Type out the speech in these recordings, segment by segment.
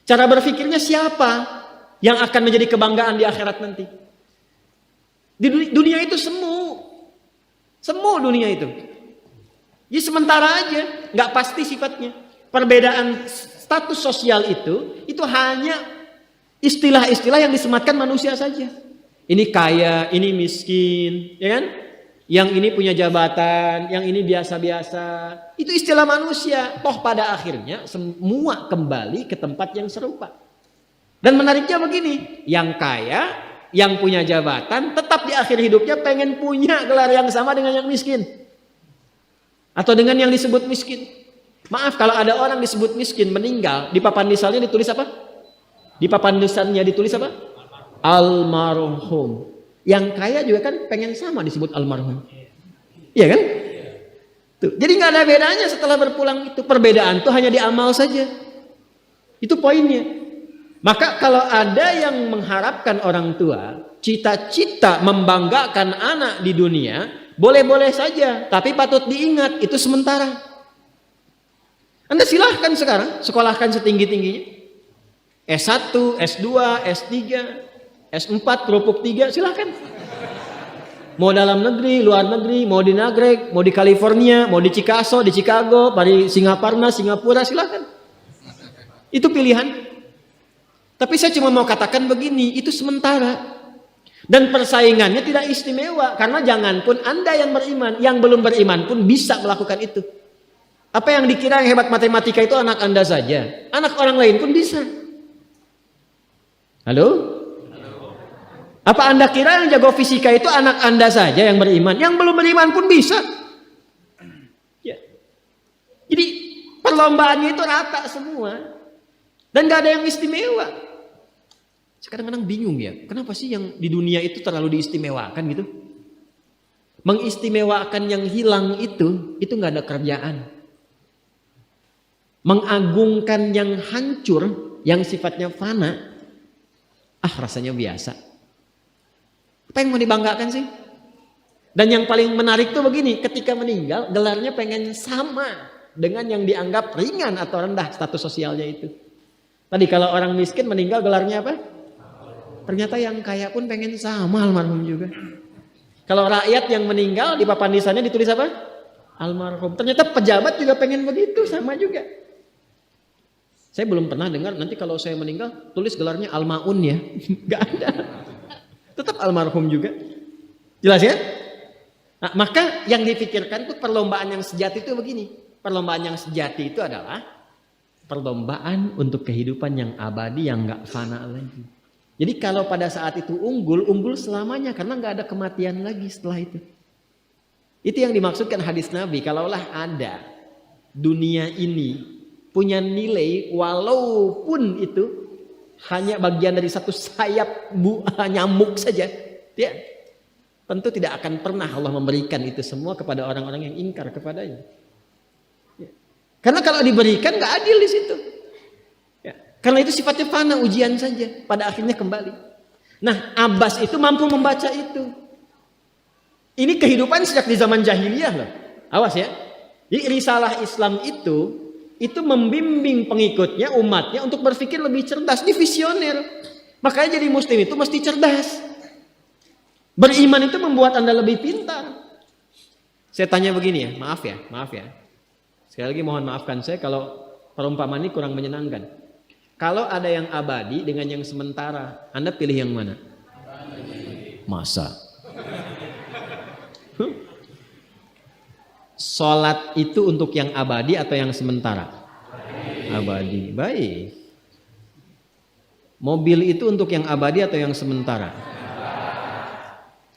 Cara berpikirnya siapa yang akan menjadi kebanggaan di akhirat nanti? Di dunia itu semu dunia itu. Jadi sementara aja, nggak pasti sifatnya. Perbedaan status sosial itu hanya istilah-istilah yang disematkan manusia saja. Ini kaya, ini miskin, ya kan? Yang ini punya jabatan, yang ini biasa-biasa. Itu istilah manusia. Toh pada akhirnya semua kembali ke tempat yang serupa. Dan menariknya begini, yang kaya, yang punya jabatan, tetap di akhir hidupnya pengen punya gelar yang sama dengan yang miskin. Atau dengan yang disebut miskin. Maaf, kalau ada orang disebut miskin meninggal, di papan nisannya ditulis apa? Di papan nisannya ditulis apa? Almarhum. Yang kaya juga kan pengen sama disebut almarhum. Iya kan? Tuh. Jadi nggak ada bedanya setelah berpulang itu. Perbedaan itu hanya di amal saja. Itu poinnya. Maka kalau ada yang mengharapkan orang tua, cita-cita membanggakan anak di dunia, boleh-boleh saja. Tapi patut diingat, itu sementara. Anda silahkan sekarang sekolahkan setinggi-tingginya. S1, S2, S3, S4, kerupuk 3, silahkan. Mau dalam negeri, luar negeri, mau di Nagreg, mau di California, mau di Chicago, di Chicago, di Singaparna, Singapura, silahkan. Itu pilihan. Tapi saya cuma mau katakan begini, itu sementara. Dan persaingannya tidak istimewa. Karena jangan pun Anda yang beriman, yang belum beriman pun bisa melakukan itu. Apa yang dikira yang hebat matematika itu anak Anda saja. Anak orang lain pun bisa. Halo? Apa Anda kira yang jago fisika itu anak Anda saja yang beriman? Yang belum beriman pun bisa. Ya. Jadi perlombaannya itu rata semua. Dan gak ada yang istimewa. Kadang-kadang bingung ya, kenapa sih yang di dunia itu terlalu diistimewakan gitu? Mengistimewakan yang hilang itu gak ada kerjaan. Mengagungkan yang hancur, yang sifatnya fana, rasanya biasa. Apa yang mau dibanggakan sih? Dan yang paling menarik tuh begini, ketika meninggal gelarnya pengen sama dengan yang dianggap ringan atau rendah status sosialnya itu. Tadi kalau orang miskin meninggal gelarnya apa? Ternyata yang kaya pun pengen sama almarhum juga. Kalau rakyat yang meninggal di papan nisannya ditulis apa? Almarhum. Ternyata pejabat juga pengen begitu, sama juga. Saya belum pernah dengar nanti kalau saya meninggal tulis gelarnya almaun ya. Gak ada. Tetap almarhum juga. Jelas ya? Nah, maka yang dipikirkan tuh perlombaan yang sejati itu begini. Perlombaan yang sejati itu adalah perlombaan untuk kehidupan yang abadi yang gak fana lagi. Jadi kalau pada saat itu unggul selamanya karena nggak ada kematian lagi setelah itu. Itu yang dimaksudkan hadis Nabi. Kalaulah ada dunia ini punya nilai walaupun itu hanya bagian dari satu sayap nyamuk saja, ya, tentu tidak akan pernah Allah memberikan itu semua kepada orang-orang yang ingkar kepadanya. Ya. Karena kalau diberikan nggak adil di situ. Karena itu sifatnya fana, ujian saja. Pada akhirnya kembali. Nah, Abbas itu mampu membaca itu. Ini kehidupan sejak di zaman jahiliyah loh. Awas ya. Jadi risalah Islam itu membimbing pengikutnya, umatnya untuk berpikir lebih cerdas. Ini visioner. Makanya jadi muslim itu mesti cerdas. Beriman itu membuat Anda lebih pintar. Saya tanya begini ya, maaf ya. Sekali lagi mohon maafkan saya kalau perumpamaan ini kurang menyenangkan. Kalau ada yang abadi dengan yang sementara, Anda pilih yang mana? Masa? Sholat itu untuk yang abadi atau yang sementara? Abadi. Baik. Mobil itu untuk yang abadi atau yang sementara?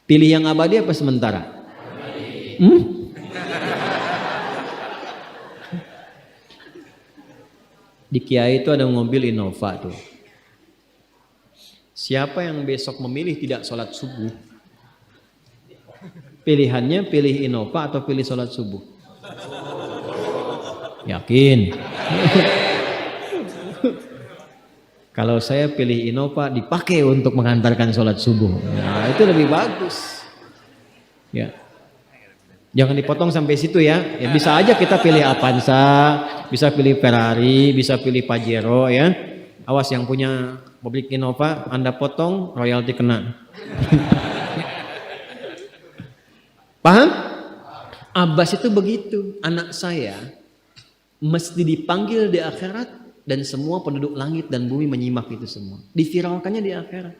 Pilih yang abadi apa sementara? Di Kiai itu ada mobil Innova tuh. Siapa yang besok memilih tidak sholat subuh? Pilihannya pilih Innova atau pilih sholat subuh? Yakin? Kalau saya pilih Innova dipakai untuk mengantarkan sholat subuh. Nah, itu lebih bagus. Ya. Jangan dipotong sampai situ ya. Ya bisa aja kita pilih Avanza, bisa pilih Ferrari, bisa pilih Pajero ya. Awas yang punya pabrik Innova, Anda potong, royalti kena. Paham? Abbas itu begitu. Anak saya mesti dipanggil di akhirat dan semua penduduk langit dan bumi menyimak itu semua. Diviralkannya di akhirat.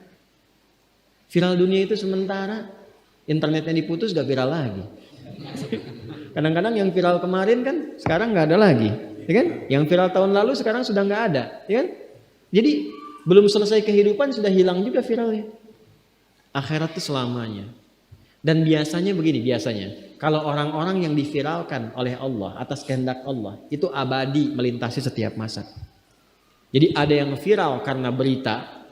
Viral dunia itu sementara, internetnya diputus gak viral lagi. Kadang-kadang yang viral kemarin kan sekarang gak ada lagi, ya kan? Yang viral tahun lalu sekarang sudah gak ada, ya kan? Jadi belum selesai kehidupan sudah hilang juga viralnya. Akhirat itu selamanya. Dan biasanya begini, kalau orang-orang yang diviralkan oleh Allah atas kehendak Allah itu abadi melintasi setiap masa. Jadi ada yang viral karena berita,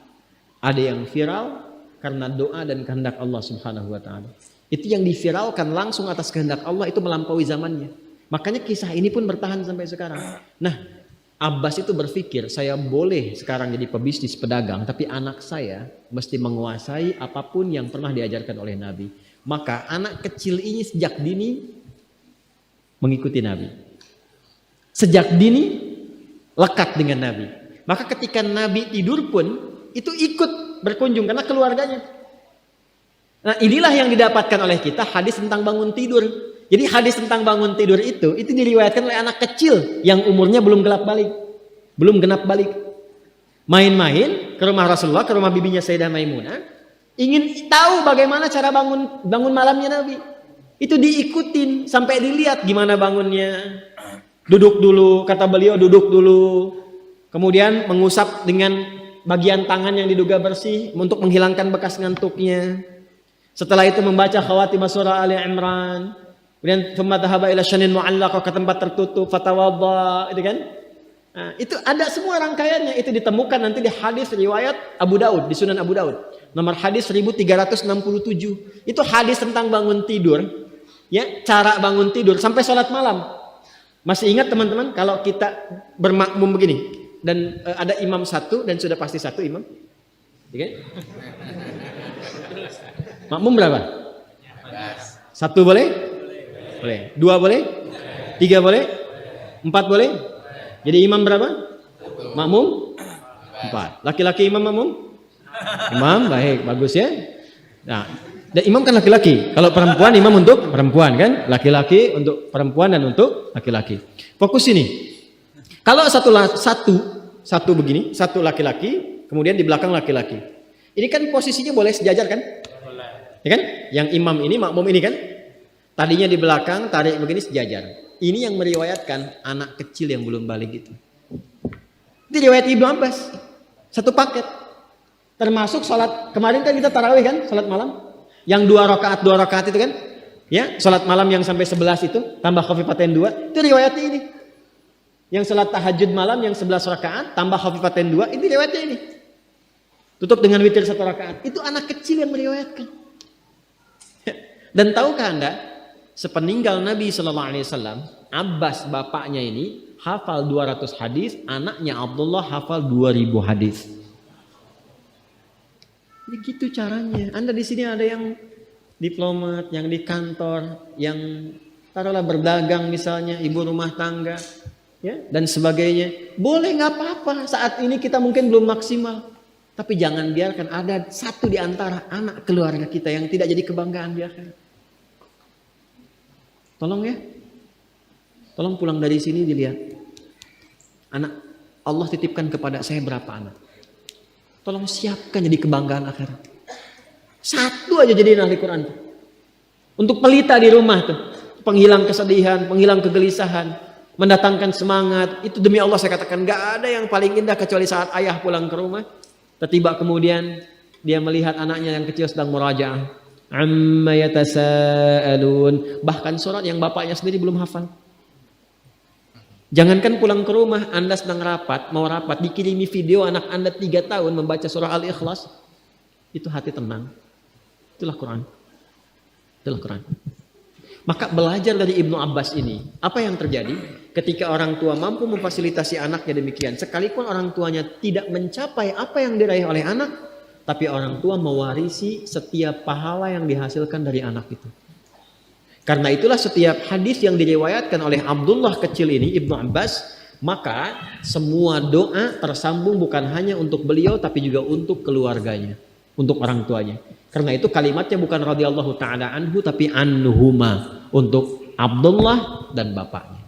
ada yang viral karena doa dan kehendak Allah Subhanahu wa taala. Itu yang diviralkan langsung atas kehendak Allah itu melampaui zamannya. Makanya kisah ini pun bertahan sampai sekarang. Nah, Abbas itu berpikir, saya boleh sekarang jadi pebisnis pedagang, tapi anak saya mesti menguasai apapun yang pernah diajarkan oleh Nabi. Maka anak kecil ini sejak dini mengikuti Nabi. Sejak dini lekat dengan Nabi. Maka ketika Nabi tidur pun itu ikut berkunjung karena keluarganya. Nah, inilah yang didapatkan oleh kita hadis tentang bangun tidur. Jadi hadis tentang bangun tidur itu diriwayatkan oleh anak kecil yang umurnya belum genap balik. Main-main ke rumah Rasulullah, ke rumah bibinya Sayyidah Maimunah, ingin tahu bagaimana cara bangun malamnya Nabi. Itu diikutin sampai dilihat gimana bangunnya. Duduk dulu, kata beliau duduk dulu. Kemudian mengusap dengan bagian tangan yang diduga bersih untuk menghilangkan bekas ngantuknya. Setelah itu membaca khawatimah surah Ali Imran. Kemudian thumma dhahaba ila syanin mu'allaqah, ke tempat tertutup, fatawadda, itu kan? Nah, itu ada semua rangkaiannya, itu ditemukan nanti di hadis riwayat Abu Daud, di Sunan Abu Daud. Nomor hadis 1367. Itu hadis tentang bangun tidur, ya, cara bangun tidur sampai sholat malam. Masih ingat teman-teman kalau kita bermakmum begini dan ada imam satu dan sudah pasti satu imam, ya kan? Makmum berapa? Satu boleh? Boleh. Dua boleh? Tiga boleh? Empat boleh? Jadi imam berapa? Makmum? Empat. Laki-laki imam makmum? Imam, baik, bagus ya. Nah, dan imam kan laki-laki. Kalau perempuan imam untuk perempuan kan? Laki-laki untuk perempuan dan untuk laki-laki. Fokus ini. Kalau satu begini, satu laki-laki, kemudian di belakang laki-laki. Ini kan posisinya boleh sejajar kan? Ya kan? Yang imam ini, makmum ini kan? Tadinya di belakang, tarik begini sejajar. Ini yang meriwayatkan anak kecil yang belum balik itu. Itu riwayat Ibnu Abbas. Satu paket. Termasuk sholat, kemarin kan kita tarawih kan? Sholat malam. Yang dua rakaat itu kan? Ya, sholat malam yang sampai 11 itu, tambah khafifatain 2. Itu riwayatnya ini. Yang sholat tahajud malam yang 11 rakaat, tambah khafifatain 2. Ini riwayatnya ini. Tutup dengan witir 1 rakaat. Itu anak kecil yang meriwayatkan. Dan tahukah Anda? Sepeninggal Nabi SAW, Abbas bapaknya ini hafal 200 hadis, anaknya Abdullah hafal 2000 hadis. Begitu caranya. Anda di sini ada yang diplomat, yang di kantor, yang taruhlah berdagang misalnya, ibu rumah tangga, ya, dan sebagainya. Boleh, nggak apa-apa. Saat ini kita mungkin belum maksimal, tapi jangan biarkan ada satu di antara anak keluarga kita yang tidak jadi kebanggaan di akhirat. Tolong ya, tolong pulang dari sini dilihat. Anak Allah titipkan kepada saya berapa anak. Tolong siapkan jadi kebanggaan akhirat. Satu aja jadi ahli Quran. Untuk pelita di rumah tuh, penghilang kesedihan, penghilang kegelisahan, mendatangkan semangat. Itu demi Allah saya katakan, gak ada yang paling indah kecuali saat ayah pulang ke rumah. Tiba kemudian dia melihat anaknya yang kecil sedang murajaah. Amma yatasaalun, bahkan surat yang bapaknya sendiri belum hafal. Jangankan pulang ke rumah, Anda sedang mau rapat, dikirimi video anak Anda 3 tahun membaca surah Al-Ikhlas, itu hati tenang. Itulah Quran. Maka belajar dari Ibnu Abbas ini, apa yang terjadi ketika orang tua mampu memfasilitasi anaknya demikian, sekalipun orang tuanya tidak mencapai apa yang diraih oleh anak, tapi orang tua mewarisi setiap pahala yang dihasilkan dari anak itu. Karena itulah setiap hadis yang diriwayatkan oleh Abdullah kecil ini, Ibnu Abbas, Maka semua doa tersambung bukan hanya untuk beliau tapi juga untuk keluarganya, untuk orang tuanya. Karena itu kalimatnya bukan radhiyallahu taala anhu tapi anhuma, untuk Abdullah dan bapaknya.